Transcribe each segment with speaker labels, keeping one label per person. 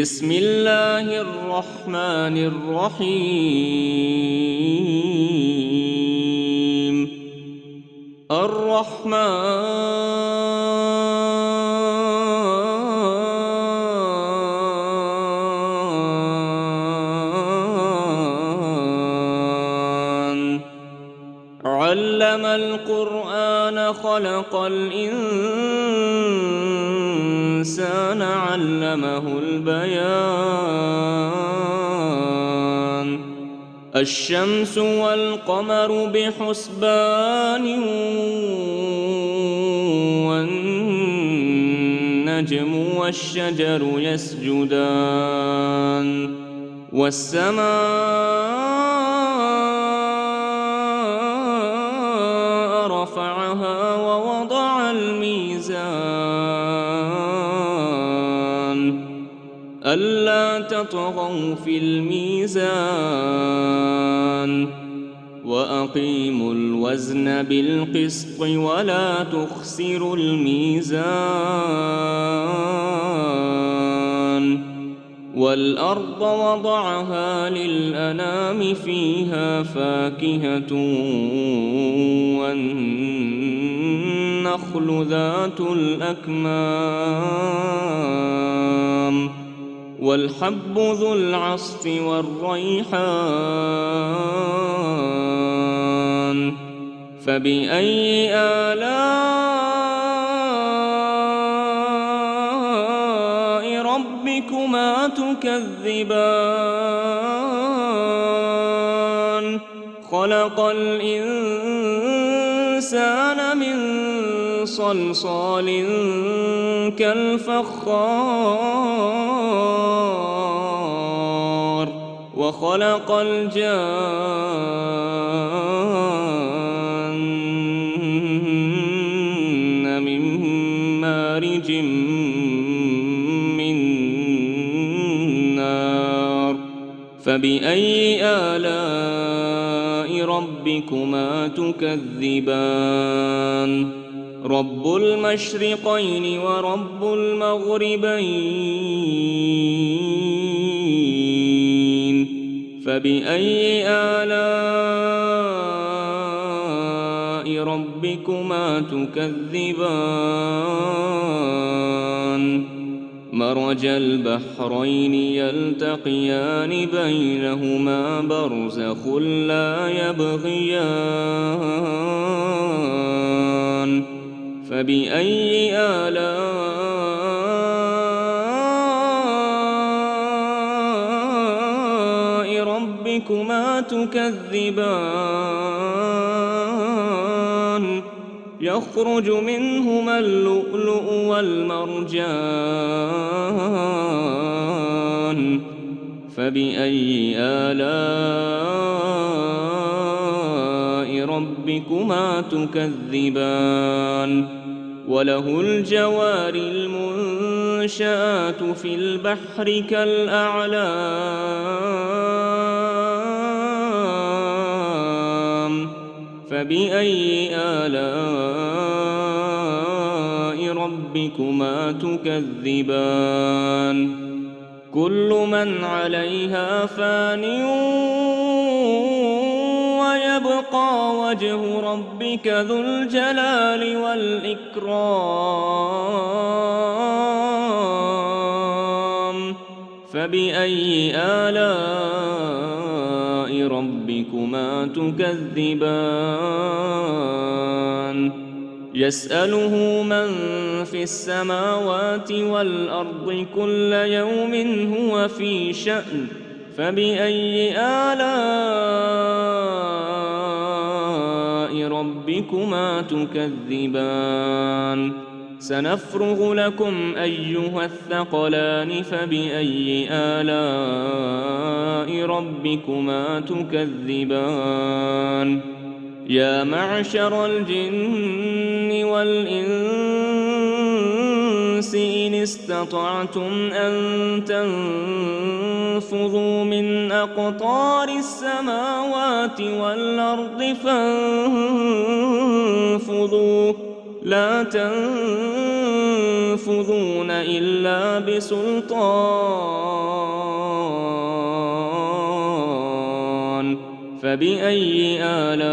Speaker 1: بسم الله الرحمن الرحيم. الرحمن علم القرآن خلق الإنسان علمه البيان. الشمس والقمر بحسبان والنجم والشجر يسجدان والسماء رفعها ووضع الميزان ألا تطغوا في الميزان وأقيموا الوزن بالقسط ولا تخسروا الميزان. والأرض وضعها للأنام فيها فاكهة والنخل ذات الأكمام والحب ذو العصف والريحان. فبأي آلاء ربكما تكذبان؟ خلق الإنسان من صلصال كالفخار وخلق الجان من مارج من نار. فبأي آلاء ربكما تكذبان؟ رب المشرقين ورب المغربين. فبأي آلاء ربكما تكذبان؟ مرج البحرين يلتقيان بينهما برزخ لا يبغيان. فبأي آلاء ربكما تكذبان؟ يخرج منهما اللؤلؤ والمرجان. فبأي آلاء ربكما تكذبان؟ وله الجوار المنشآت في البحر كالأعلام. فبأي آلاء ربكما تكذبان؟ كل من عليها فان ويبقى وجه ربك ذو الجلال والإكرام. فبأي آلاء ربكما تكذبان؟ يسأله من في السماوات والأرض كل يوم هو في شأن. فبأي آلاء ربكما تكذبان؟ سنفرغ لكم أيها الثقلان. فبأي آلاء ربكما تكذبان؟ يا معشر الجن والإنس إن استطعتم أن تنفذوا من أقطار السماوات والأرض فانفذوا لا تنفذون إلا بسلطان. فبأي آلاء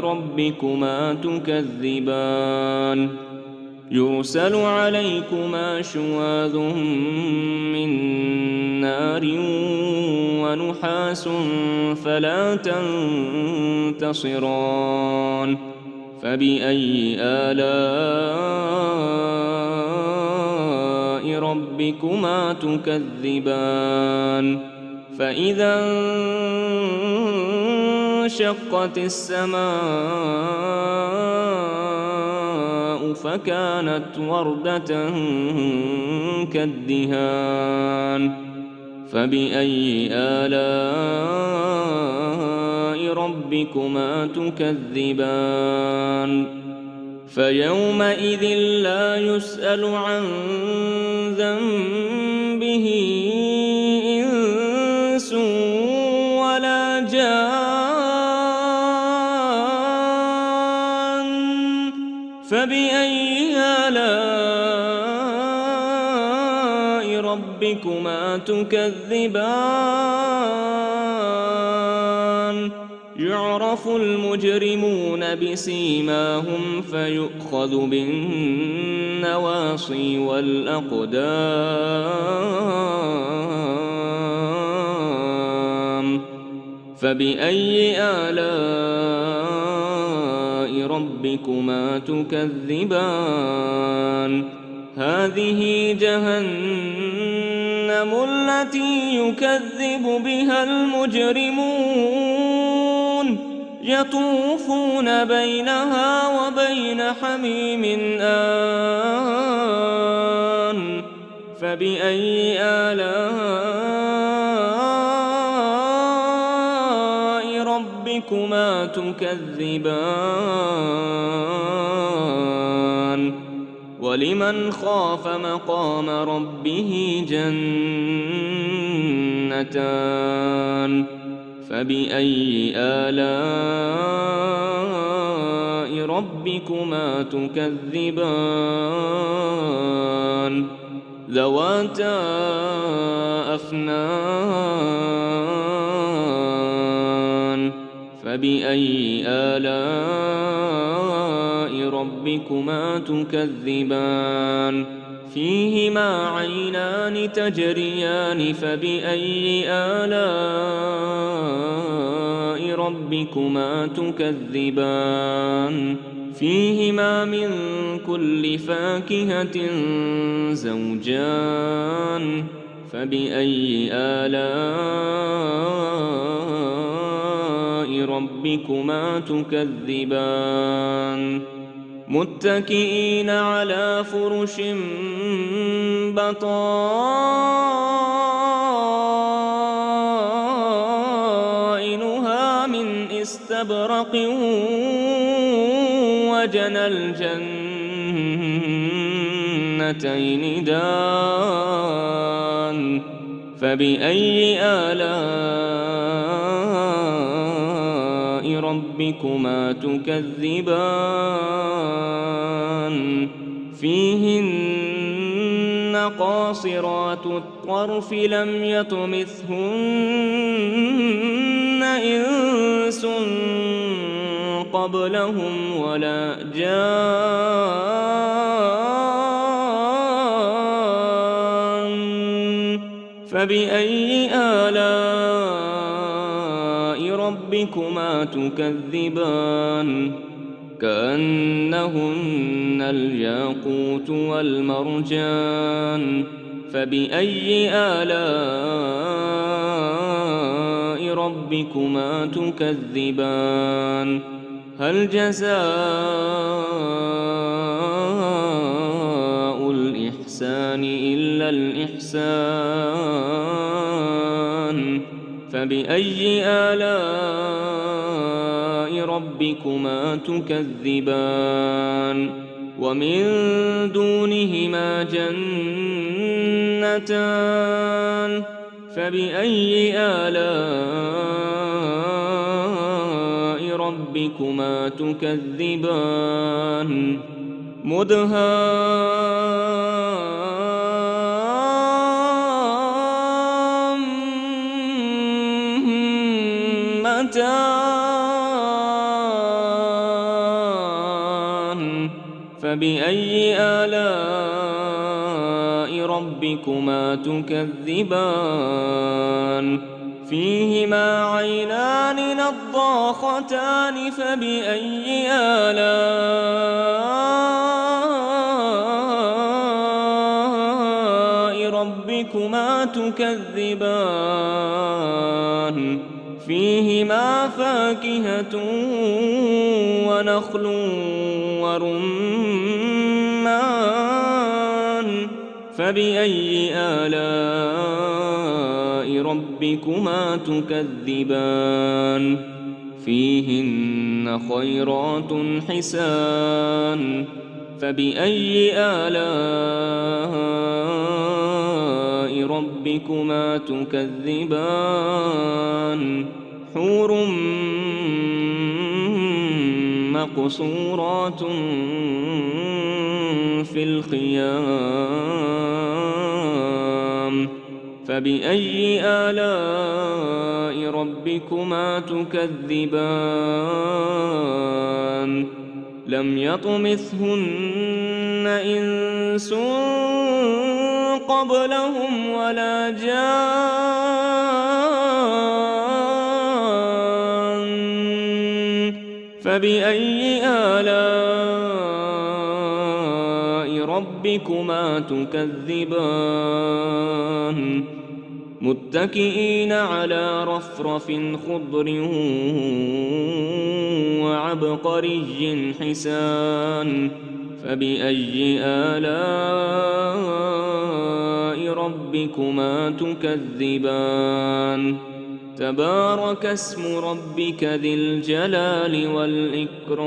Speaker 1: ربكما تكذبان يرسل عليكما شواظ من نار ونحاس فلا تنتصران فبأي آلاء ربكما تكذبان فإذا انشقت السماء فكانت وردة كالدهان فبأي آلاء ربكما تكذبان فيومئذ لا يسأل عن ذنبه إنس ولا جان فبأي آلاء ربكما تكذبان يعرف المجرمون بسيماهم فيؤخذ بالنواصي والأقدام فبأي آلاء ربكما تكذبان هذه جهنم التي يكذب بها المجرمون يطوفون بينها وبين حميم آن فبأي آلاء ربكما تكذبان ولمن خاف مقام ربه جنتان فبأي آلاء ربكما تكذبان ذواتا أفنان فبأي آلاء ربكما تكذبان فيهما عينان تجريان فبأي آلاء ربكما تكذبان فيهما من كل فاكهة زوجان فبأي آلاء ربكما تكذبان متكئين على فرش بطائنها من استبرق وجنى الجنتين دان فبأي آلاء ربكما تكذبان فيهن قاصرات الطرف لم يطمثهن إنس قبلهم ولا جان فبأي آلاء ربكما تكذبان كأنهن الياقوت والمرجان فبأي آلاء ربكما تكذبان هل جزاء الإحسان إلا الإحسان فبأي آلاء ربكما تكذبان ومن دونهما جنتان فبأي آلاء ربكما تكذبان فاكهتان فبأي آلاء ربكما تكذبان فيهما عينان نضاختان فبأي آلاء ربكما تكذبان فيهما فاكهة ونخل ورمان فبأي آلاء ربكما تكذبان فيهن خيرات حسان فبأي آلاء ربكما تكذبان حور مقصورات في الخيام فبأي آلاء ربكما تكذبان لم يطمثهن إنس قبلهم ولا جان فبأي آلاء ربكما تكذبان متكئين على رفرف خضر وعبقري حسان فبأي آلاء ربكما تكذبان تبارك اسم ربك ذي الجلال والإكرام